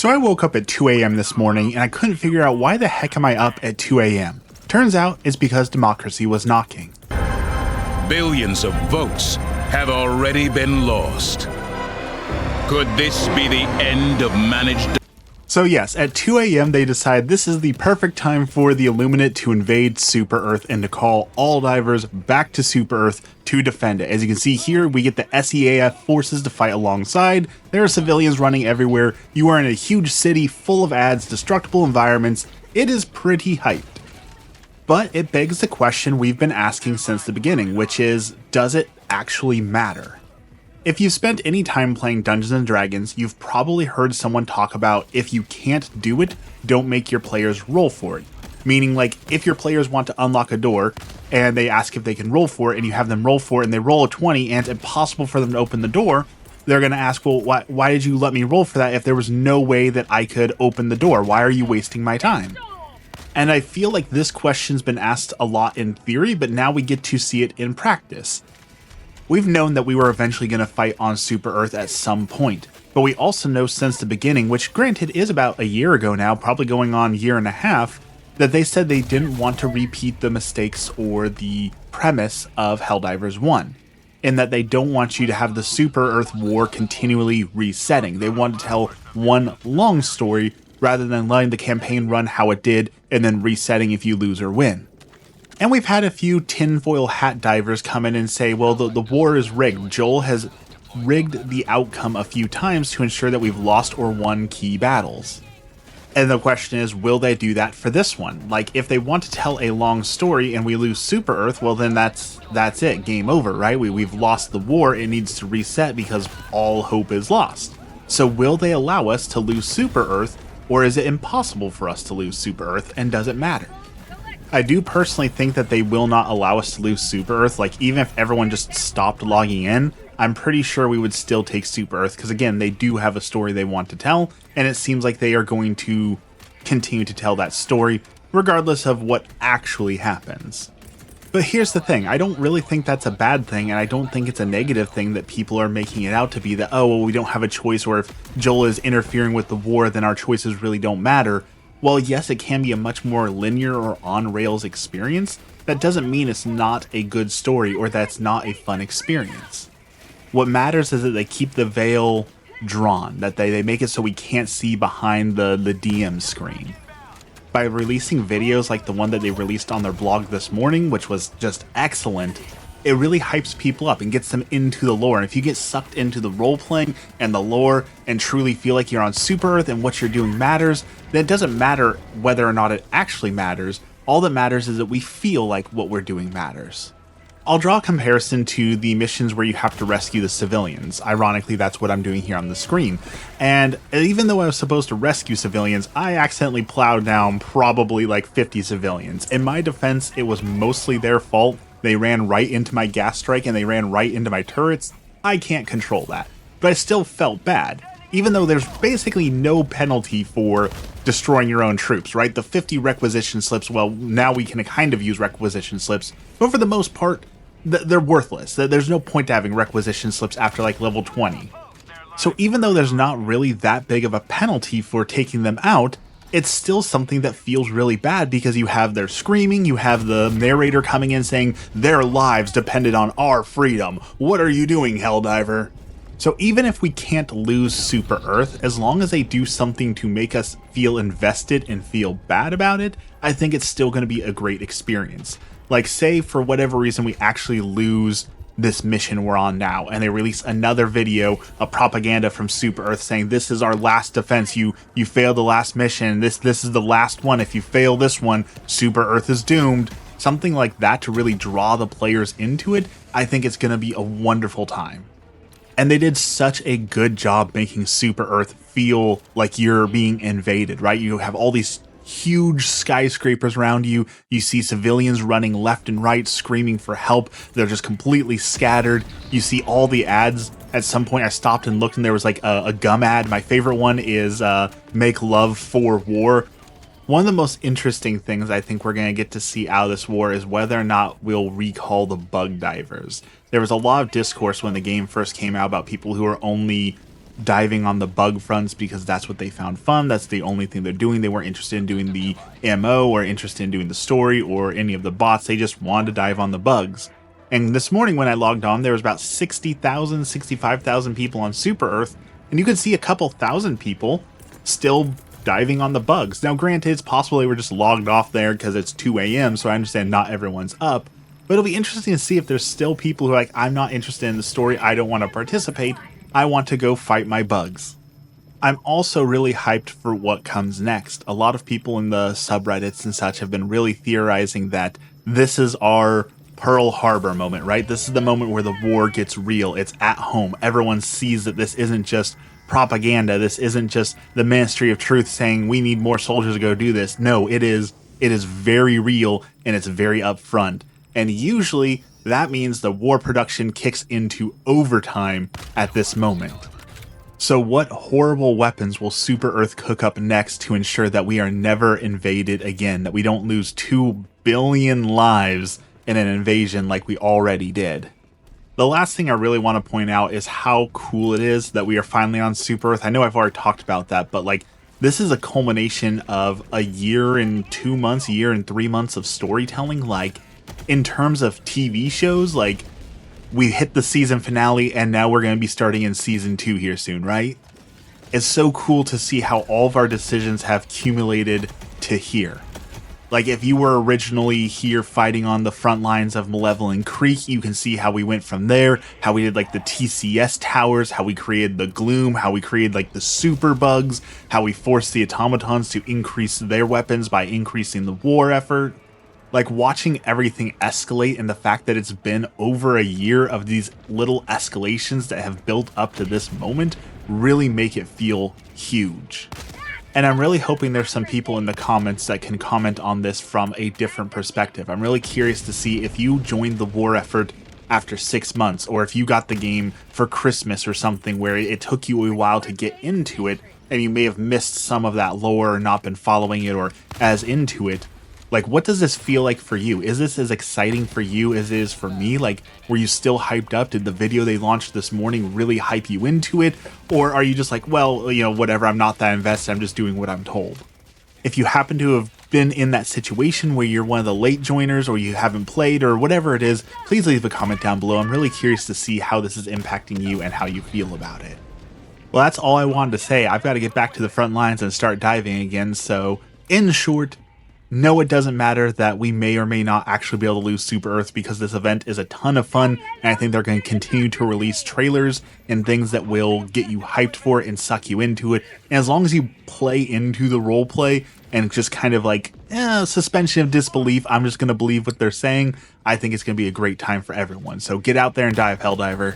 So I woke up at 2 a.m. this morning and I couldn't figure out why the heck am I up at 2 a.m. Turns out it's because democracy was knocking. Billions of votes have already been lost. Could this be the end of managed... So yes, at 2 a.m. they decide this is the perfect time for the Illuminate to invade Super Earth and to call all divers back to Super Earth to defend it. As you can see here, we get the SIAF forces to fight alongside. There are civilians running everywhere. You are in a huge city full of ads, destructible environments. It is pretty hyped. But it begs the question we've been asking since the beginning, which is, does it actually matter? If you've spent any time playing Dungeons & Dragons, you've probably heard someone talk about if you can't do it, don't make your players roll for it. Meaning, like, if your players want to unlock a door, and they ask if they can roll for it, and you have them roll for it, and they roll a 20, and it's impossible for them to open the door, they're going to ask, well, why did you let me roll for that if there was no way that I could open the door? Why are you wasting my time? And I feel like this question's been asked a lot in theory, but now we get to see it in practice. We've known that we were eventually going to fight on Super Earth at some point, but we also know since the beginning, which granted is about a year ago now, probably going on a year and a half, that they said they didn't want to repeat the mistakes or the premise of Helldivers 1, in that they don't want you to have the Super Earth war continually resetting. They want to tell one long story rather than letting the campaign run how it did and then resetting if you lose or win. And we've had a few tinfoil hat divers come in and say, well, the war is rigged. Joel has rigged the outcome a few times to ensure that we've lost or won key battles. And the question is, will they do that for this one? Like, if they want to tell a long story and we lose Super Earth, well then that's it, game over, right? We've lost the war, it needs to reset because all hope is lost. So will they allow us to lose Super Earth, or is it impossible for us to lose Super Earth, and does it matter? I do personally think that they will not allow us to lose Super Earth. Like, even if everyone just stopped logging in, I'm pretty sure we would still take Super Earth, because again, they do have a story they want to tell, and it seems like they are going to continue to tell that story, regardless of what actually happens. But here's the thing, I don't really think that's a bad thing, and I don't think it's a negative thing that people are making it out to be that, oh, well, we don't have a choice, or if Joel is interfering with the war, then our choices really don't matter. Well, yes, it can be a much more linear or on-rails experience. That doesn't mean it's not a good story or that's not a fun experience. What matters is that they keep the veil drawn, that they make it so we can't see behind the DM screen. By releasing videos like the one that they released on their blog this morning, which was just excellent, it really hypes people up and gets them into the lore. And if you get sucked into the role-playing and the lore and truly feel like you're on Super Earth and what you're doing matters, then it doesn't matter whether or not it actually matters. All that matters is that we feel like what we're doing matters. I'll draw a comparison to the missions where you have to rescue the civilians. Ironically, that's what I'm doing here on the screen. And even though I was supposed to rescue civilians, I accidentally plowed down probably like 50 civilians. In my defense, it was mostly their fault. They ran right into my gas strike and they ran right into my turrets. I can't control that, but I still felt bad. Even though there's basically no penalty for destroying your own troops, right? The 50 requisition slips, well, now we can kind of use requisition slips, but for the most part, they're worthless. There's no point to having requisition slips after like level 20. So even though there's not really that big of a penalty for taking them out, it's still something that feels really bad because you have their screaming, you have the narrator coming in saying their lives depended on our freedom. What are you doing, Helldiver? So even if we can't lose Super Earth, as long as they do something to make us feel invested and feel bad about it, I think it's still going to be a great experience. Like, say for whatever reason we actually lose this mission we're on now, and they release another video of propaganda from Super Earth saying this is our last defense, you failed the last mission, this is the last one, if you fail this one, Super Earth is doomed. Something like that to really draw the players into it, I think it's going to be a wonderful time. And they did such a good job making Super Earth feel like you're being invaded, right? You have all these huge skyscrapers around you. You see civilians running left and right, screaming for help. They're just completely scattered. You see all the ads. At some point I stopped and looked and there was like a gum ad. My favorite one is Make Love for War. One of the most interesting things I think we're going to get to see out of this war is whether or not we'll recall the bug divers. There was a lot of discourse when the game first came out about people who are only diving on the bug fronts because that's what they found fun. That's the only thing they're doing. They weren't interested in doing the MO or interested in doing the story or any of the bots. They just wanted to dive on the bugs. And this morning when I logged on, there was about 60,000, 65,000 people on Super Earth, and you could see a couple thousand people still diving on the bugs. Now granted, it's possible they were just logged off there because it's 2 a.m., so I understand not everyone's up, but it'll be interesting to see if there's still people who are like, I'm not interested in the story, I don't want to participate, I want to go fight my bugs. I'm also really hyped for what comes next. A lot of people in the subreddits and such have been really theorizing that this is our Pearl Harbor moment, right? This is the moment where the war gets real. It's at home. Everyone sees that this isn't just propaganda. This isn't just the Ministry of Truth saying we need more soldiers to go do this. No, it is very real and it's very upfront. And usually that means the war production kicks into overtime at this moment. So what horrible weapons will Super Earth cook up next to ensure that we are never invaded again, that we don't lose 2 billion lives in an invasion like we already did? The last thing I really want to point out is how cool it is that we are finally on Super Earth. I know I've already talked about that, but like this is a culmination of a year and 2 months, a year and 3 months of storytelling. Like in terms of TV shows, like we hit the season finale and now we're going to be starting in season 2 here soon, right? It's so cool to see how all of our decisions have accumulated to here. Like if you were originally here fighting on the front lines of Malevolent Creek, you can see how we went from there, how we did like the TCS towers, how we created the gloom, how we created like the super bugs, how we forced the automatons to increase their weapons by increasing the war effort. Like watching everything escalate and the fact that it's been over a year of these little escalations that have built up to this moment really make it feel huge. And I'm really hoping there's some people in the comments that can comment on this from a different perspective. I'm really curious to see if you joined the war effort after 6 months, or if you got the game for Christmas or something where it took you a while to get into it, and you may have missed some of that lore or not been following it or as into it. Like, what does this feel like for you? Is this as exciting for you as it is for me? Like, were you still hyped up? Did the video they launched this morning really hype you into it? Or are you just like, well, you know, whatever, I'm not that invested, I'm just doing what I'm told? If you happen to have been in that situation where you're one of the late joiners or you haven't played or whatever it is, please leave a comment down below. I'm really curious to see how this is impacting you and how you feel about it. Well, that's all I wanted to say. I've got to get back to the front lines and start diving again. So, in short, no, it doesn't matter that we may or may not actually be able to lose Super Earth because this event is a ton of fun, and I think they're going to continue to release trailers and things that will get you hyped for it and suck you into it. And as long as you play into the roleplay and just kind of like, suspension of disbelief, I'm just going to believe what they're saying, I think it's going to be a great time for everyone. So get out there and dive, Helldiver.